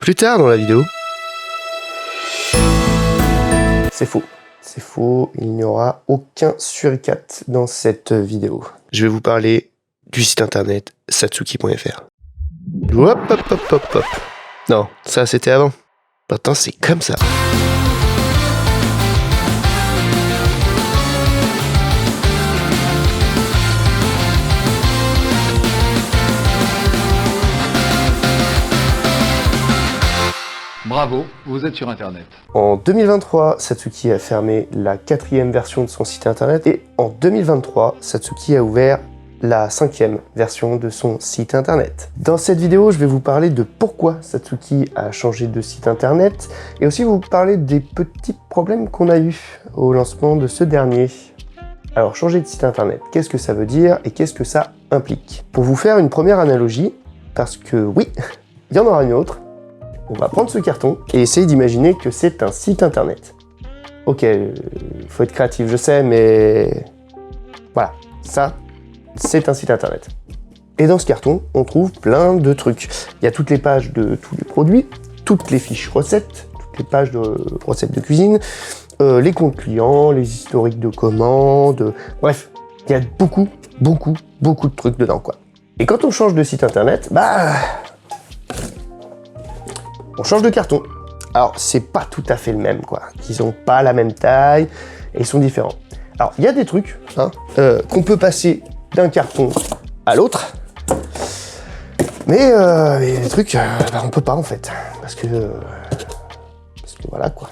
plus tard dans la vidéo. C'est faux. C'est faux, il n'y aura aucun suricate dans cette vidéo. Je vais vous parler du site internet satsuki.fr. Hop, hop, hop, hop, hop. Non, ça c'était avant. Maintenant c'est comme ça. Bravo, vous êtes sur Internet. En 2023, Satsuki a fermé la 4e version de son site internet et en 2023, Satsuki a ouvert la 5e version de son site internet. Dans cette vidéo, je vais vous parler de pourquoi Satsuki a changé de site internet et aussi vous parler des petits problèmes qu'on a eu au lancement de ce dernier. Alors, changer de site internet, qu'est-ce que ça veut dire et qu'est-ce que ça implique? Pour vous faire une première analogie, parce que oui, il y en aura une autre, on va prendre ce carton et essayer d'imaginer que c'est un site internet. Ok, faut être créatif, je sais, mais voilà, ça, c'est un site internet. Et dans ce carton, on trouve plein de trucs. Il y a toutes les pages de tous les produits, toutes les fiches recettes, toutes les pages de recettes de cuisine, les comptes clients, les historiques de commandes, bref, il y a beaucoup de trucs dedans, quoi. Et quand on change de site internet, on change de carton. Alors, c'est pas tout à fait le même, quoi. Ils ont pas la même taille et ils sont différents. Alors, il y a des trucs qu'on peut passer d'un carton à l'autre, mais il y a des trucs, on peut pas, en fait. Parce que voilà, quoi.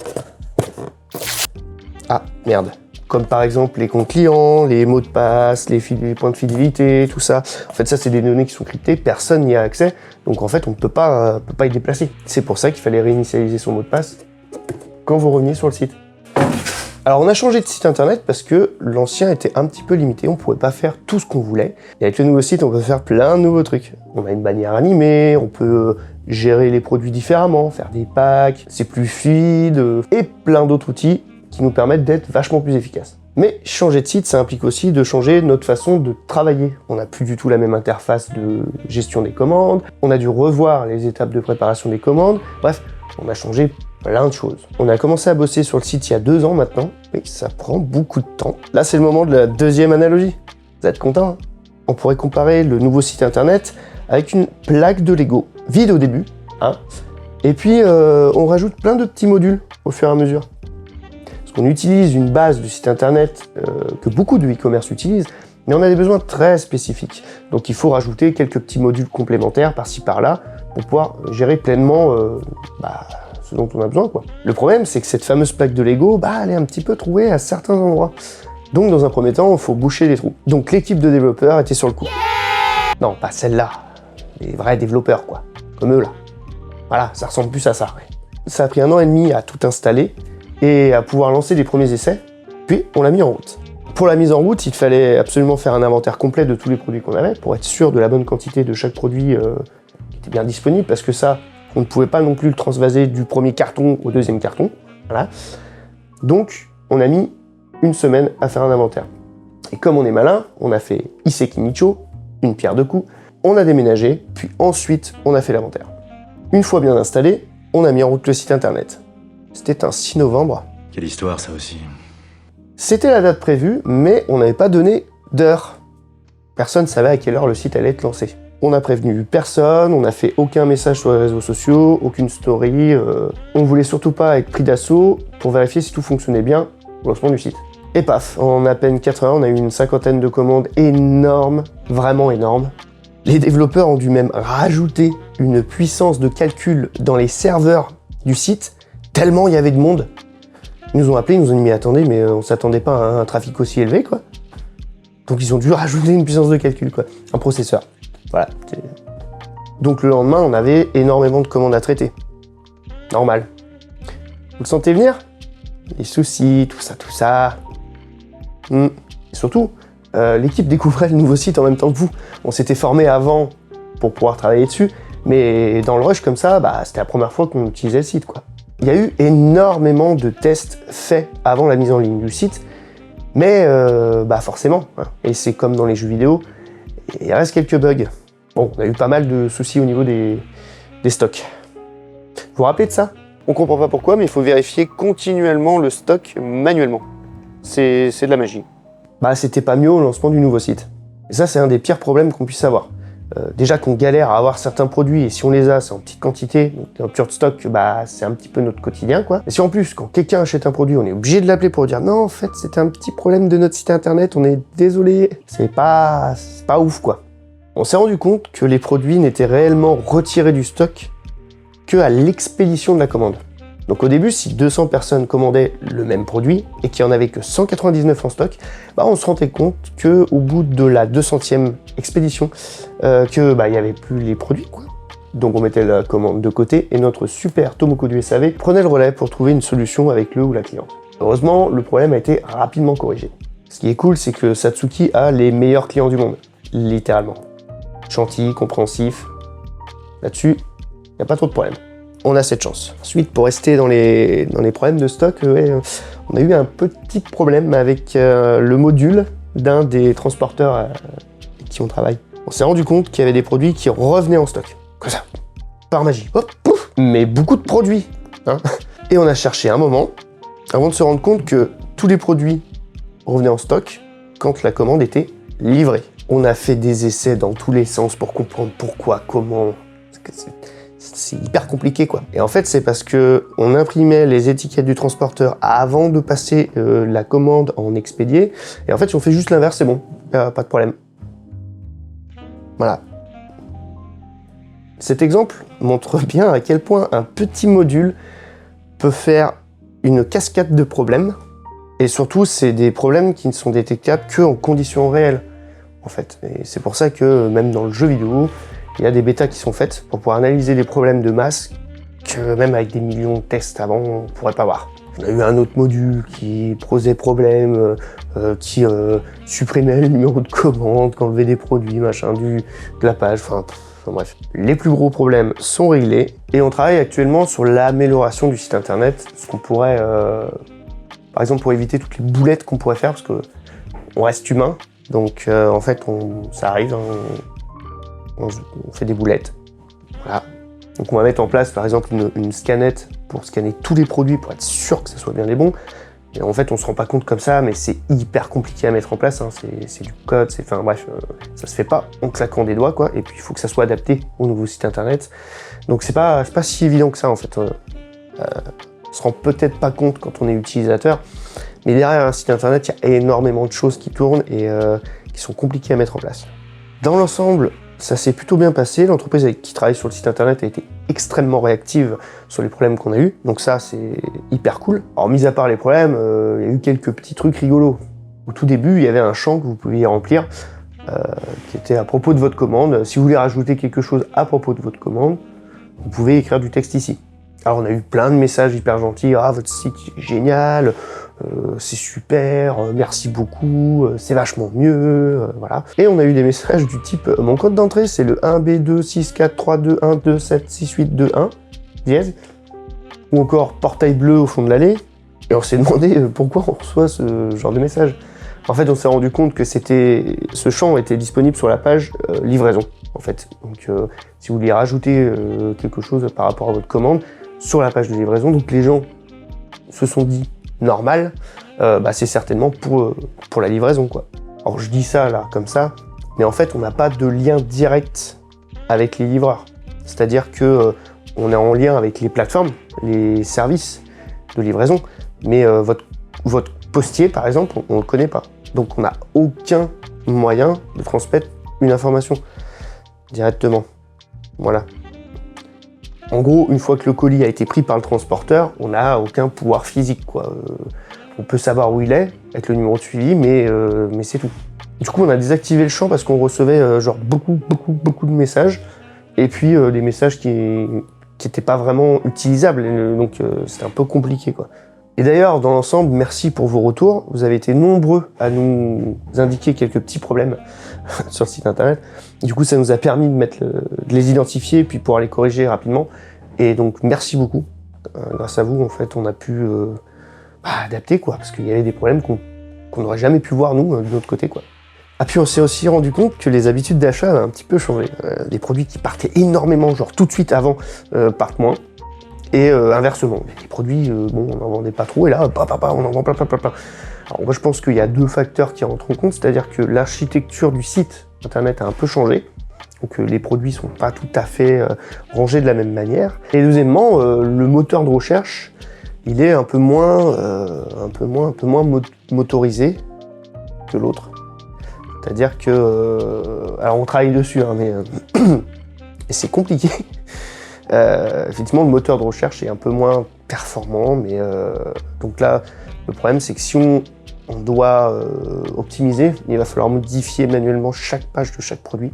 Ah, merde. Comme par exemple les comptes clients, les mots de passe, les points de fidélité, tout ça. En fait, ça, c'est des données qui sont cryptées, personne n'y a accès, donc en fait, on ne peut pas y déplacer. C'est pour ça qu'il fallait réinitialiser son mot de passe quand vous reveniez sur le site. Alors, on a changé de site internet parce que l'ancien était un petit peu limité, on ne pouvait pas faire tout ce qu'on voulait. Et avec le nouveau site, on peut faire plein de nouveaux trucs. On a une bannière animée, on peut gérer les produits différemment, faire des packs, c'est plus fluide, et plein d'autres outils qui nous permettent d'être vachement plus efficaces. Mais changer de site, ça implique aussi de changer notre façon de travailler. On n'a plus du tout la même interface de gestion des commandes, on a dû revoir les étapes de préparation des commandes, bref, on a changé plein de choses. On a commencé à bosser sur le site il y a 2 ans maintenant, mais ça prend beaucoup de temps. Là, c'est le moment de la deuxième analogie. Vous êtes contents, hein? On pourrait comparer le nouveau site internet avec une plaque de Lego, vide au début, hein, et puis on rajoute plein de petits modules au fur et à mesure. On utilise une base de site internet que beaucoup de e-commerce utilisent, mais on a des besoins très spécifiques. Donc il faut rajouter quelques petits modules complémentaires par-ci par-là pour pouvoir gérer pleinement ce dont on a besoin, quoi. Le problème, c'est que cette fameuse plaque de Lego, elle est un petit peu trouée à certains endroits. Donc dans un premier temps, il faut boucher les trous. Donc l'équipe de développeurs était sur le coup. Non, pas celle-là, les vrais développeurs, quoi, comme eux là. Voilà, ça ressemble plus à ça. Ouais. Ça a pris 1 an et demi à tout installer et à pouvoir lancer des premiers essais, puis on l'a mis en route. Pour la mise en route, il fallait absolument faire un inventaire complet de tous les produits qu'on avait, pour être sûr de la bonne quantité de chaque produit qui était bien disponible, parce que ça, on ne pouvait pas non plus le transvaser du premier carton au deuxième carton. Voilà. Donc, on a mis 1 semaine à faire un inventaire. Et comme on est malin, on a fait Isseki Micho, une pierre deux coups, on a déménagé, puis ensuite, on a fait l'inventaire. Une fois bien installé, on a mis en route le site internet. C'était un 6 novembre. Quelle histoire, ça aussi. C'était la date prévue, mais on n'avait pas donné d'heure. Personne ne savait à quelle heure le site allait être lancé. On n'a prévenu personne, on n'a fait aucun message sur les réseaux sociaux, aucune story. On voulait surtout pas être pris d'assaut pour vérifier si tout fonctionnait bien au lancement du site. Et paf, en à peine 4 heures, on a eu une 50aine de commandes énormes, vraiment énormes. Les développeurs ont dû même rajouter une puissance de calcul dans les serveurs du site, tellement il y avait de monde. Ils nous ont appelés, ils nous ont dit « mais attendez, mais on s'attendait pas à un trafic aussi élevé, quoi ». Donc ils ont dû rajouter une puissance de calcul, quoi, un processeur. Voilà. Donc le lendemain, on avait énormément de commandes à traiter. Normal. Vous le sentez venir? Les soucis, tout ça. Et surtout, l'équipe découvrait le nouveau site en même temps que vous. On s'était formé avant pour pouvoir travailler dessus, mais dans le rush comme ça, c'était la première fois qu'on utilisait le site, quoi. Il y a eu énormément de tests faits avant la mise en ligne du site, mais forcément, hein, et c'est comme dans les jeux vidéo, il reste quelques bugs. Bon, on a eu pas mal de soucis au niveau des stocks. vous rappelez de ça? On comprend pas pourquoi, mais il faut vérifier continuellement le stock manuellement. C'est de la magie. Bah, c'était pas mieux au lancement du nouveau site. Et ça, c'est un des pires problèmes qu'on puisse avoir. Déjà qu'on galère à avoir certains produits, et si on les a, c'est en petite quantité, donc les ruptures de stock, bah, c'est un petit peu notre quotidien, quoi. Et si en plus, quand quelqu'un achète un produit, on est obligé de l'appeler pour dire non, en fait, c'était un petit problème de notre site internet, on est désolé, c'est pas ouf, quoi. On s'est rendu compte que les produits n'étaient réellement retirés du stock que à l'expédition de la commande. Donc au début, si 200 personnes commandaient le même produit et qu'il n'y en avait que 199 en stock, bah on se rendait compte qu'au bout de la 200e expédition, il n'y avait plus les produits, quoi. Donc on mettait la commande de côté et notre super Tomoko du SAV prenait le relais pour trouver une solution avec le ou la cliente. Heureusement, le problème a été rapidement corrigé. Ce qui est cool, c'est que Satsuki a les meilleurs clients du monde, littéralement. Gentil, compréhensif. Là-dessus, il n'y a pas trop de problème. On a cette chance. Ensuite, pour rester dans les problèmes de stock, on a eu un petit problème avec le module d'un des transporteurs avec qui on travaille. On s'est rendu compte qu'il y avait des produits qui revenaient en stock. Comme ça. Par magie. Hop, pouf. Mais beaucoup de produits. Hein. Et on a cherché un moment avant de se rendre compte que tous les produits revenaient en stock quand la commande était livrée. On a fait des essais dans tous les sens pour comprendre pourquoi, comment. C'est hyper compliqué, quoi. Et en fait, c'est parce que on imprimait les étiquettes du transporteur avant de passer la commande en expédié. Et en fait, si on fait juste l'inverse, c'est bon. Pas de problème. Voilà. Cet exemple montre bien à quel point un petit module peut faire une cascade de problèmes. Et surtout, c'est des problèmes qui ne sont détectables qu'en conditions réelles, en fait. Et c'est pour ça que même dans le jeu vidéo, il y a des bêtas qui sont faites pour pouvoir analyser des problèmes de masse que même avec des millions de tests avant, on ne pourrait pas voir. On a eu un autre module qui posait problème, qui supprimait le numéro de commande, qui enlevait des produits, machin, de la page, enfin bref. Les plus gros problèmes sont réglés et on travaille actuellement sur l'amélioration du site internet, ce qu'on pourrait, par exemple pour éviter toutes les boulettes qu'on pourrait faire, parce que on reste humain, donc en fait ça arrive, hein, on fait des boulettes. Voilà. Donc on va mettre en place par exemple une scannette pour scanner tous les produits pour être sûr que ça soit bien les bons. Et en fait on se rend pas compte comme ça, mais c'est hyper compliqué à mettre en place, hein. C'est du code, enfin bref, ça se fait pas en claquant des doigts, quoi. Et puis il faut que ça soit adapté au nouveau site internet. Donc c'est pas si évident que ça en fait. On se rend peut-être pas compte quand on est utilisateur, mais derrière un site internet, il y a énormément de choses qui tournent et qui sont compliquées à mettre en place. Dans l'ensemble, ça s'est plutôt bien passé. L'entreprise qui travaille sur le site internet a été extrêmement réactive sur les problèmes qu'on a eus. Donc ça, c'est hyper cool. Alors, mis à part les problèmes, il y a eu quelques petits trucs rigolos. Au tout début, il y avait un champ que vous pouviez remplir qui était à propos de votre commande. Si vous voulez rajouter quelque chose à propos de votre commande, vous pouvez écrire du texte ici. Alors, on a eu plein de messages hyper gentils. Ah, votre site est génial, c'est super, merci beaucoup, c'est vachement mieux, voilà. Et on a eu des messages du type mon code d'entrée c'est le 1B2643212766821 dièse, ou encore portail bleu au fond de l'allée. Et on s'est demandé pourquoi on reçoit ce genre de message. En fait, on s'est rendu compte que ce champ était disponible sur la page livraison, en fait. Donc, si vous voulez rajouter quelque chose par rapport à votre commande sur la page de livraison, donc les gens se sont dit normal, c'est certainement pour la livraison, quoi. Alors je dis ça là comme ça, mais en fait on n'a pas de lien direct avec les livreurs. C'est-à-dire que on est en lien avec les plateformes, les services de livraison, mais votre postier par exemple, on ne le connaît pas. Donc on n'a aucun moyen de transmettre une information directement. Voilà. En gros, une fois que le colis a été pris par le transporteur, on n'a aucun pouvoir physique, quoi. On peut savoir où il est, avec le numéro de suivi, mais c'est tout. Du coup, on a désactivé le champ parce qu'on recevait genre beaucoup de messages, et puis des messages qui n'étaient pas vraiment utilisables, donc c'était un peu compliqué, quoi. Et d'ailleurs, dans l'ensemble, merci pour vos retours. Vous avez été nombreux à nous indiquer quelques petits problèmes sur le site internet. Du coup, ça nous a permis de les identifier et puis pouvoir les corriger rapidement. Et donc, merci beaucoup. Grâce à vous, en fait, on a pu adapter, quoi, parce qu'il y avait des problèmes qu'on n'aurait jamais pu voir, nous, de notre côté, quoi. Ah, puis on s'est aussi rendu compte que les habitudes d'achat avaient un petit peu changé. Des produits qui partaient énormément, genre tout de suite avant, partent moins. Et inversement, il y a des produits, bon, on n'en vendait pas trop, et là, on en vend plein. Alors moi je pense qu'il y a deux facteurs qui rentrent en compte, c'est-à-dire que l'architecture du site internet a un peu changé, donc les produits sont pas tout à fait rangés de la même manière. Et deuxièmement, le moteur de recherche, il est un peu moins motorisé que l'autre. C'est-à-dire que, alors on travaille dessus, hein, mais et c'est compliqué. Effectivement, le moteur de recherche est un peu moins performant, mais donc là, le problème c'est que si on doit optimiser, il va falloir modifier manuellement chaque page de chaque produit.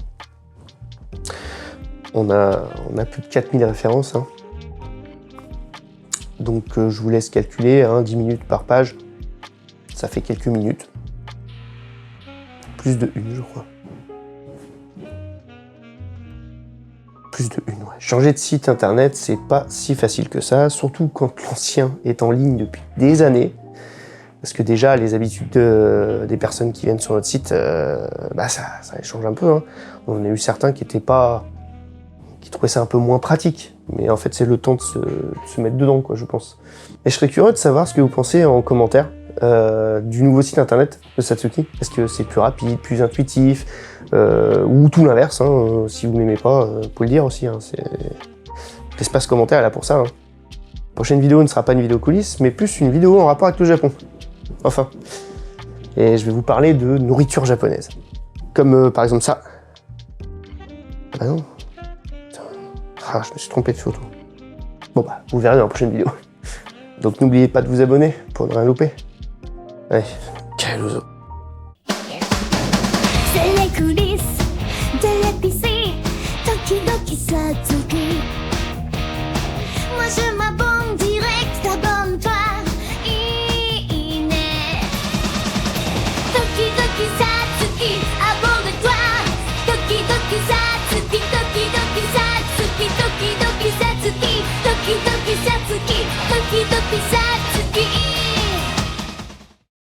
On a plus de 4000 références, hein. Donc je vous laisse calculer, hein, 10 minutes par page, ça fait quelques minutes. Plus de une, je crois. Plus de une, ouais. Changer de site internet, c'est pas si facile que ça, surtout quand l'ancien est en ligne depuis des années. Parce que déjà, les habitudes des personnes qui viennent sur notre site, ça change un peu, hein. On a eu certains qui trouvaient ça un peu moins pratique. Mais en fait, c'est le temps de se mettre dedans, quoi, je pense. Et je serais curieux de savoir ce que vous pensez en commentaire du nouveau site internet de Satsuki. Est-ce que c'est plus rapide, plus intuitif, ou tout l'inverse, hein. Si vous m'aimez pas, vous pouvez le dire aussi, hein. L'espace commentaire est là pour ça, hein. La prochaine vidéo ne sera pas une vidéo coulisses, mais plus une vidéo en rapport avec le Japon. Enfin. Et je vais vous parler de nourriture japonaise. Comme par exemple ça. Ah bah non. Ah, je me suis trompé de photo. Bon bah, vous verrez dans la prochaine vidéo. Donc n'oubliez pas de vous abonner pour ne rien louper. Allez, quel oiseau. C'est les coulisses de l'épicerie, Tokidoki Satsuki.